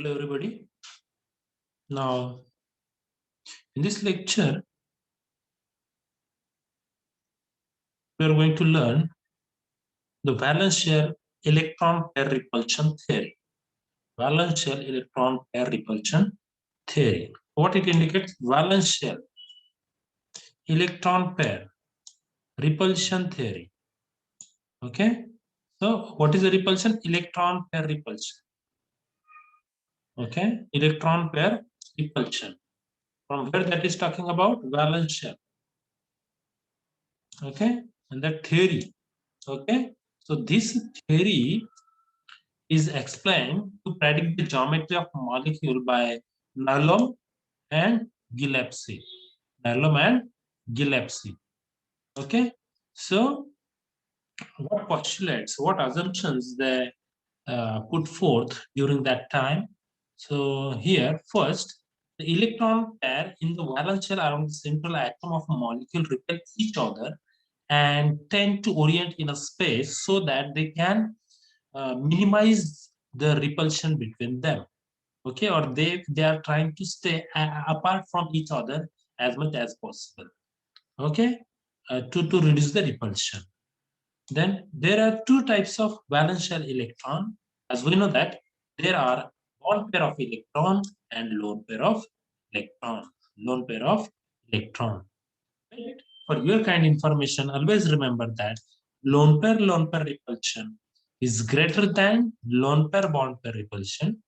Hello everybody. Now in this lecture we are going to learn the valence shell electron pair repulsion theory. Valence shell electron pair repulsion theory. What it indicates? Valence shell electron pair repulsion theory. Okay. So what is the repulsion? Electron pair repulsion. Okay. Electron pair repulsion. From where that is talking about? Valence shell. Okay. And that theory. Okay. So this theory is explained to predict the geometry of molecule by Nylom and Gillespie. Nylom and Gillespie. Okay. So what postulates, what assumptions they put forth during that time? So here, first, the electron pair in the valence shell around the central atom of a molecule repel each other and tend to orient in a space so that they can minimize the repulsion between them. Okay, or they are trying to stay apart from each other as much as possible. Okay, to reduce the repulsion. Then there are two types of valence shell electron. As we know that there are bond pair of electron and lone pair of electron. Lone pair of electron. Right? For your kind information, always remember that lone pair repulsion is greater than lone pair bond pair repulsion,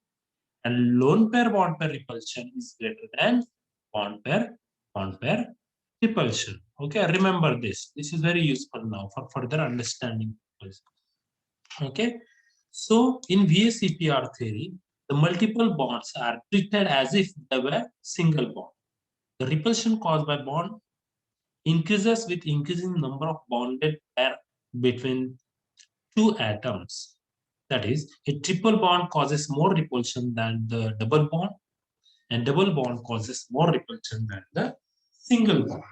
and lone pair bond pair repulsion is greater than bond pair repulsion. Okay, remember this. This is very useful now for further understanding. Okay, so in V.S.C.P.R. theory, the multiple bonds are treated as if they were single bond. The repulsion caused by bond increases with increasing number of bonded pair between two atoms. That is, a triple bond causes more repulsion than the double bond, and double bond causes more repulsion than the single bond.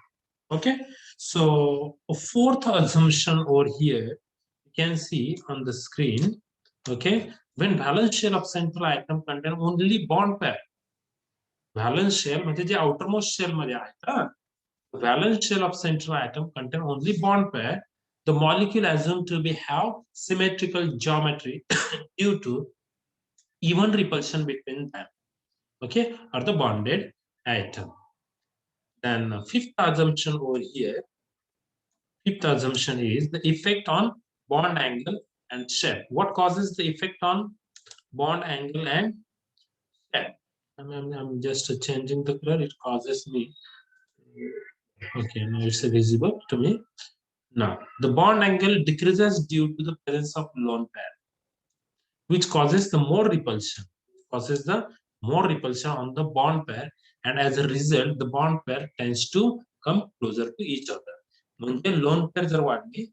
Okay, so a fourth assumption over here, you can see on the screen. Okay, when valence shell of central atom contain only bond pair, valence shell म्हणजे जे outermost shell मध्ये आहेत ना, valence shell of central atom contain only bond pair, the molecule assumed to be have symmetrical geometry due to even repulsion between them. Okay, or the bonded atom. Then fifth assumption over here, fifth assumption is the effect on bond angle and shape. What causes the effect on bond angle and shape? I'm just changing the color. It causes me. Okay, now it's visible to me. Now, the bond angle decreases due to the presence of lone pair, which causes the more repulsion. Causes the more repulsion on the bond pair, and as a result, the bond pair tends to come closer to each other. म्हणजे lone pair जर वाढली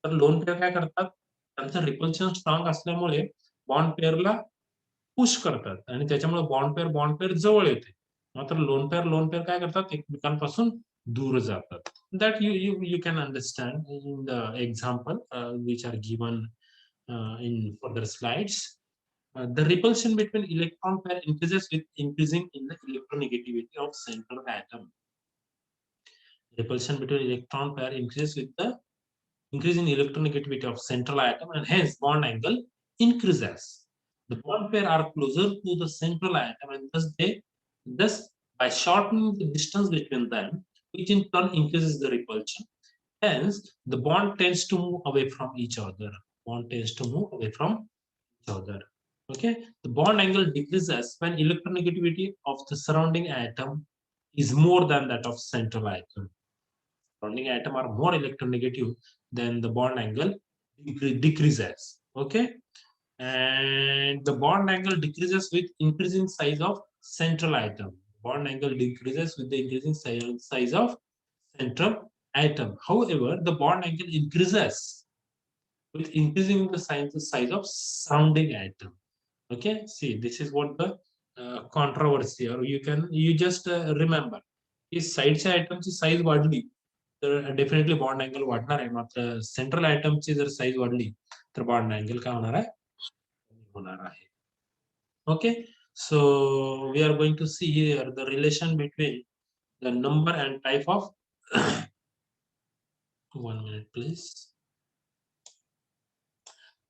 तर lone pair काय करतात, त्यांचं repulsion strong असल्यामुळे bond पेअरला push करतात आणि त्याच्यामुळे बॉन्ड पेअर जवळ येते. मात्र लोन पेअर काय करतात, एकमेकांपासून दूर जातात. That you can understand in the example which are given in further slides. The repulsion between electron pair increases with increasing in the electronegativity of central atom. Repulsion between electron pair increases with the increase in electronegativity of central atom, and hence bond angle increases. The bond pair are closer to the central atom, and thus by shortening the distance between them, which in turn increases the repulsion. Hence, the bond tends to move away from each other. Bond tends to move away from each other. Okay, the bond angle decreases when electronegativity of the surrounding atom is more than that of central atom. Surrounding atom are more electronegative, then the bond angle decreases. Okay, and the bond angle decreases with increasing size of central atom. Bond angle decreases with the increasing size of central atom. However, the bond angle increases with increasing the size of surrounding atom. Okay, see, this is what the controversy, or you just remember, is sideच्या आयटमची size वाढली तर definitely bond angle वाढणार आहे. मात्र central आयटमची जर size वाढली तर बॉन्ड अँगल काय होणार आहे, होणार आहे. Okay, So we are going to see here the relation between the number and type of 1 minute please.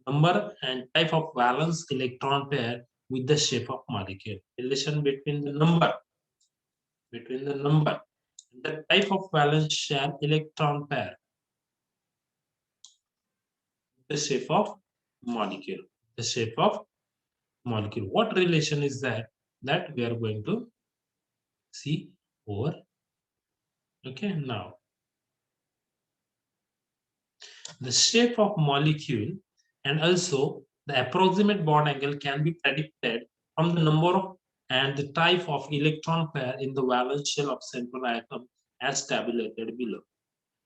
Number and type of valence electron pair with the shape of molecule. Relation between the number and the type of valence share electron pair, the shape of molecule. The shape of molecule. What relation is that? That we are going to see over. Okay, now the shape of molecule and also the approximate bond angle can be predicted from the number of and the type of electron pair in the valence shell of central atom as tabulated below.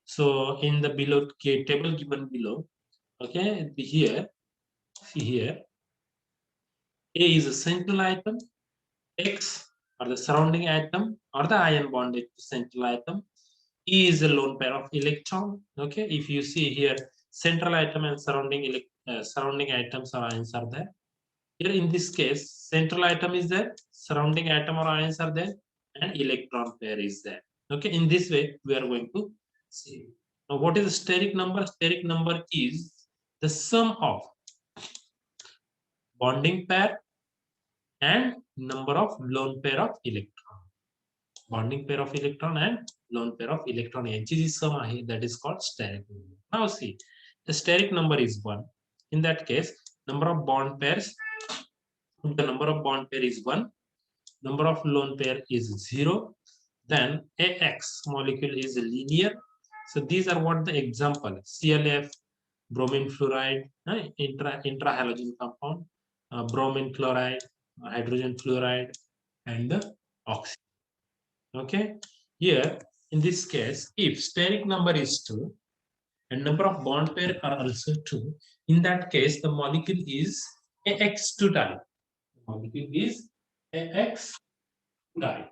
So in the below table given below, okay, see here, A is a central atom, X or the surrounding atom or the ion bonded to central atom. E is a lone pair of electron. Okay, if you see here, central atom and surrounding atoms or ions are there. Here in this case, central atom is there, surrounding atom or ions are there, and electron pair is there. Okay, in this way we are going to see. Now, what is the steric number? Steric number is the sum of bonding pair and number of lone pair of electron. Bonding pair of electron and lone pair of electron यांची जी sum आहे that is called steric number. Now see, the steric number is 1. In that case, number of bond pairs, the number of bond pair is 1, number of lone pair is 0, then AX molecule is linear. So these are what the example: ClF, bromine fluoride, intrahalogen compound, bromine chloride, hydrogen fluoride, and the oxygen. Okay, here in this case, if steric number is 2 and number of bond pair are also 2, in that case the molecule is AX2 type. The molecule is AX2 type.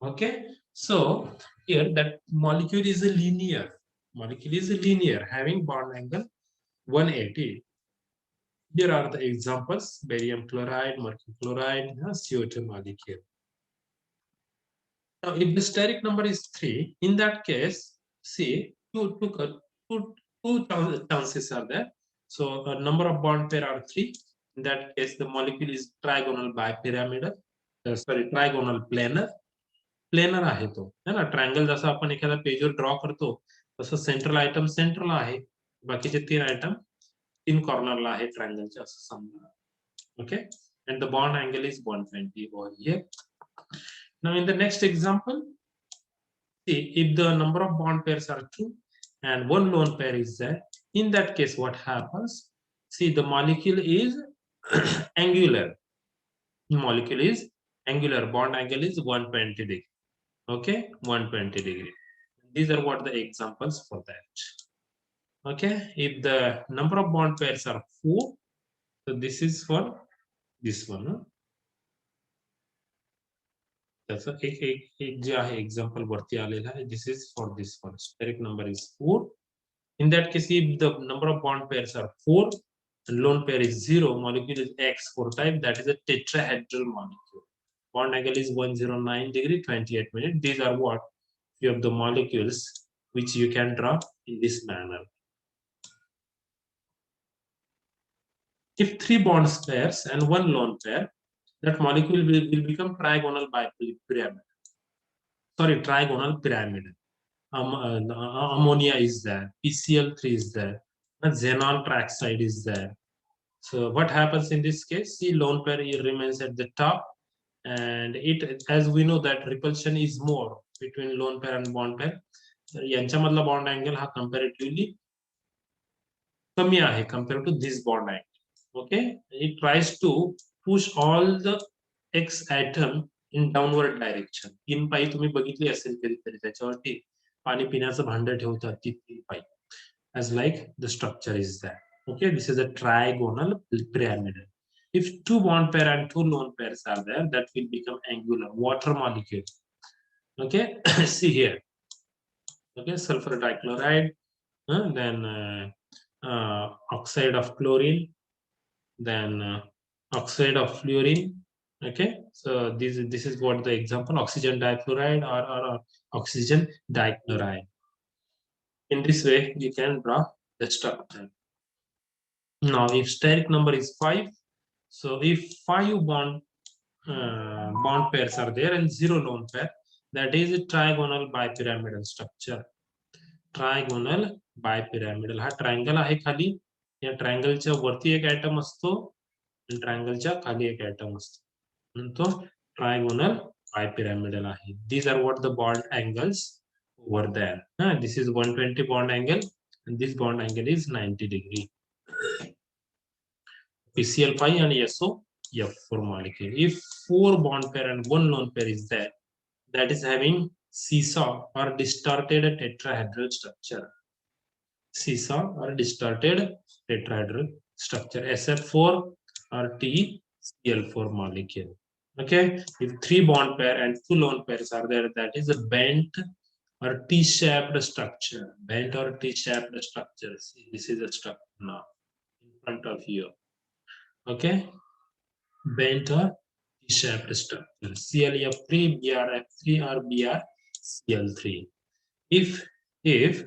Okay, so here that molecule is a linear. Molecule is a linear having bond angle 180. Here are the examples: barium chloride, mercury chloride, CO2 molecule. Now, if the steric number is 3, in that case, see, two chances are there. So, a number of bond pair are 3. In that case, the molecule is trigonal bipyramidal. Trigonal planar. Planar आहे तो, है ना. Triangle जसं आपण एखाद्या पेजवर draw करतो तसं सेंट्रल आयटम सेंट्रलला आहे, बाकीचे 3 आयटम 3 कॉर्नरला आहे ट्रायंगलचे असं समजा. Okay, and the bond angle is 120 over here. Now in the next example, see, if the number of bond pairs are 2 and one lone pair is there, in that case what happens? See, the molecule is angular. Molecule is angular. Bond angle is 120 degree. Okay, 120 degree. These are what the examples for that. Okay, if the number of bond pairs are 4, so this is for this one. That's एक जे आहे example वरती आलेला आहे. This is for this one. Steric number is 4. In that case, if the number of bond pairs are 4 and lone pair is 0, molecule is X4 type, that is a tetrahedral molecule. Bond angle is 109 degree, 28 minutes. These are what few of the molecules which you can draw in this manner. If 3 bond pairs and 1 lone pair, that molecule will become trigonal bipyramid. Sorry, trigonal pyramid. Ammonia is there, PCl3 is there, xenon trioxide is there. So what happens in this case? See, lone pair remains at the top, and it, as we know that repulsion is more between lone pair and bond pair. यांच्यामधला bond angle हा comparatively कमी आहे compared to this bond angle. Okay, it tries to push all the X atom in downward direction. 3 पाई तुम्ही बघितली असेल कधीतरी, त्याच्यावरती पाणी पिण्याचं भांड ठेवतात ती 3 पाई, as like the structure is there. Okay, this is a trigonal pyramid. If 2 bond pair and 2 lone pairs are there, that will become angular water molecule. Okay, see here. Okay, sulfur dichloride, then oxide of chlorine, then oxide of fluorine, Okay, so this is what the example: oxygen difluoride or oxygen dichloride. In this way, you can draw the structure. Now, if steric number is 5, so if 5 bond pairs are there and 0 lone pair, that is a trigonal bipyramidal structure. Trigonal bipyramidal हा triangle आहे खाली, या ट्रायंगलच्या वरती एक atom असतो आणि ट्रायंगलच्या खाली एक ऍटम असतो, म्हणून तो ट्रायगोनल बायपिरॅमिडल आहे. These are what the bond angles over there. This is 120 bond angle and this bond angle is 90 degree. PCl5 and SO4 molecule. If 4 bond pair and 1 lone pair is there, that is having seesaw or distorted tetrahedral structure. Seesaw or distorted tetrahedral structure, SF4 or TCl4 molecule. Okay, if 3 bond pair and 2 lone pairs are there, that is a bent or T-shaped structure. Bent or T-shaped structure. See, this is a structure now in front of you. Okay, bent or T-shaped structure. ClF3, BrF3 or BrCl3. If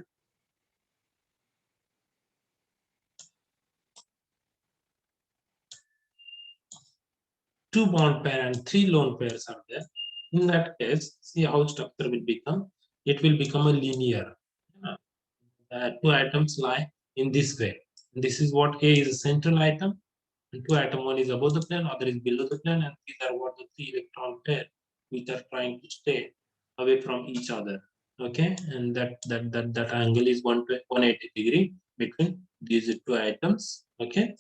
2 bond pair and 3 lone pairs are there, in that case, see how structure will become. It will become a linear. Two atoms lie in this way. This is what A is a central atom, and 2 atom, one is above the plane, other is below the plane, and these are what the 3 electron pair which are trying to stay away from each other. Okay, and that angle is 180 degree between these 2 atoms. Okay,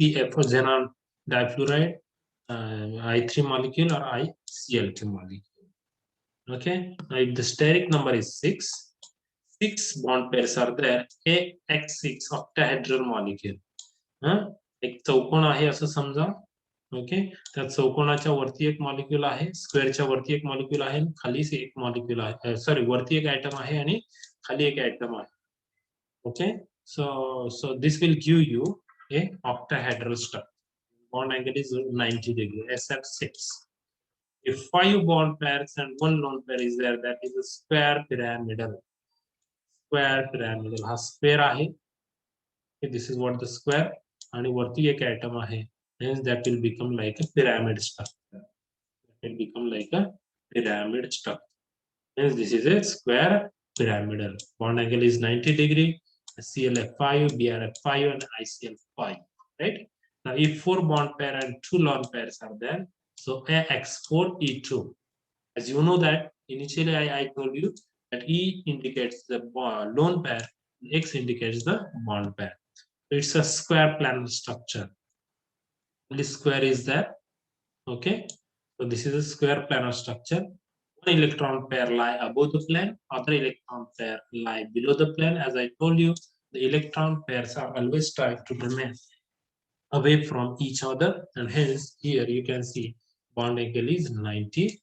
CF for xenon difluoride, I3 molecule or ICl2 molecule. Okay, now if the steric number is 6 bond pairs are there, AX6 octahedral molecule. एक चौकोन आहे असं समजा. Okay, त्या चौकोनाच्या वरती एक molecule आहे, स्क्वेअरच्या वरती एक मॉलिक्यूल आहे, खाली एक मॉलिक्यूल आहे, सॉरी वरती एक ऍटम आहे आणि खाली एक ऍटम आहे. Okay, so this will give you a octahedral structure. Bond angle is 90 degree, SF6. If 5 bond pairs and 1 lone pair is there, that is a square pyramidal. Square pyramidal. Ha square ahe. Okay, this is what the square. And varti ek atom ahe. Hence that will become like a pyramid structure. It will become like a pyramid structure. Hence this is a square pyramidal. Bond angle is 90 degree. ClF5, BrF5 and ICl5. Right? Now if 4 bond pair and 2 lone pairs are there, so AX4E2. As you know that initially I told you that E indicates the lone pair, X indicates the bond pair. So it's a square planar structure. This square is there. Okay, so this is a square planar structure. One electron pair lie above the plane, other electron pair lie below the plane. As I told you, the electron pairs are always trying to remain away from each other, and hence here you can see bond angle is 90.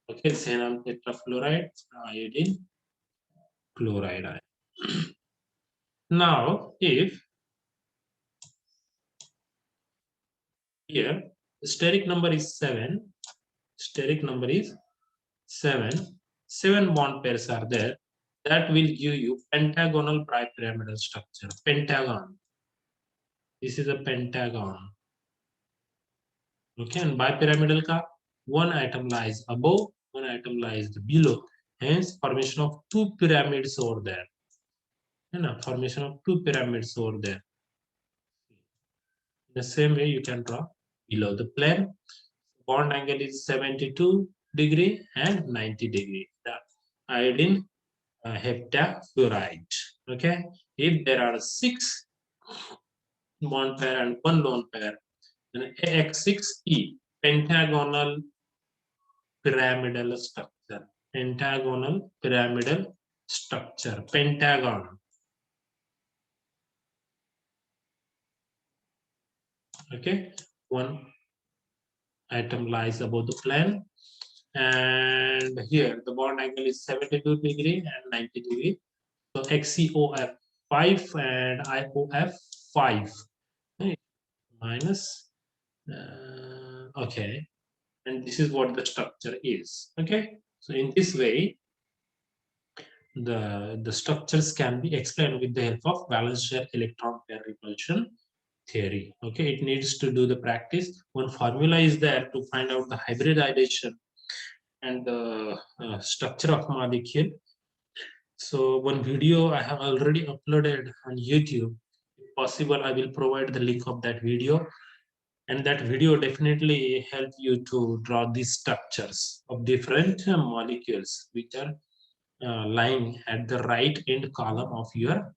Okay, xenon tetrafluoride, iodine chloride. Now, if here the steric number is 7, steric number is 7 bond pairs are there, that will give you pentagonal bipyramidal structure. Pentagon. This is a pentagon. Okay, and bipyramidal ka one atom lies above, one atom lies below. Hence, formation of 2 pyramids over there. Formation of 2 pyramids over there. In the same way, you can draw below the plane. Bond angle is 72 degree and 90 degree. The iodine heptafluoride. Okay, if there are 6 bond pair and 1 lone pair, then AX6E, pentagonal pyramidal structure. Pentagonal pyramidal structure. Pentagon. Okay, one atom lies above the plane, and here the bond angle is 72 degree and 90 degree. So XCOF5 and IOF5. minus okay, and this is what the structure is. Okay, so in this way the structures can be explained with the help of valence shell electron pair repulsion theory. Okay, it needs to do the practice. One formula is there to find out the hybridization and the structure of molecule. So one video I have already uploaded on YouTube. If possible, I will provide the link of that video, and that video definitely help you to draw these structures of different molecules which are lying at the right end column of your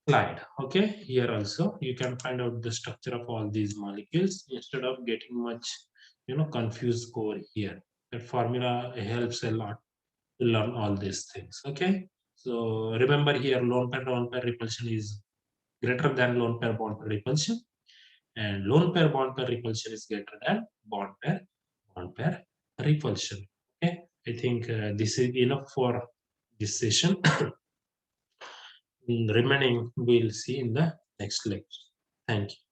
slide. Okay, here also you can find out the structure of all these molecules instead of getting much confused over here. That formula helps a lot to learn all these things. Okay, so remember here lone pair repulsion is greater than lone pair bond pair repulsion, and lone pair bond pair repulsion is greater than bond pair repulsion. Okay, I think this is enough for this session. Remaining we'll see in the next lecture. Thank you.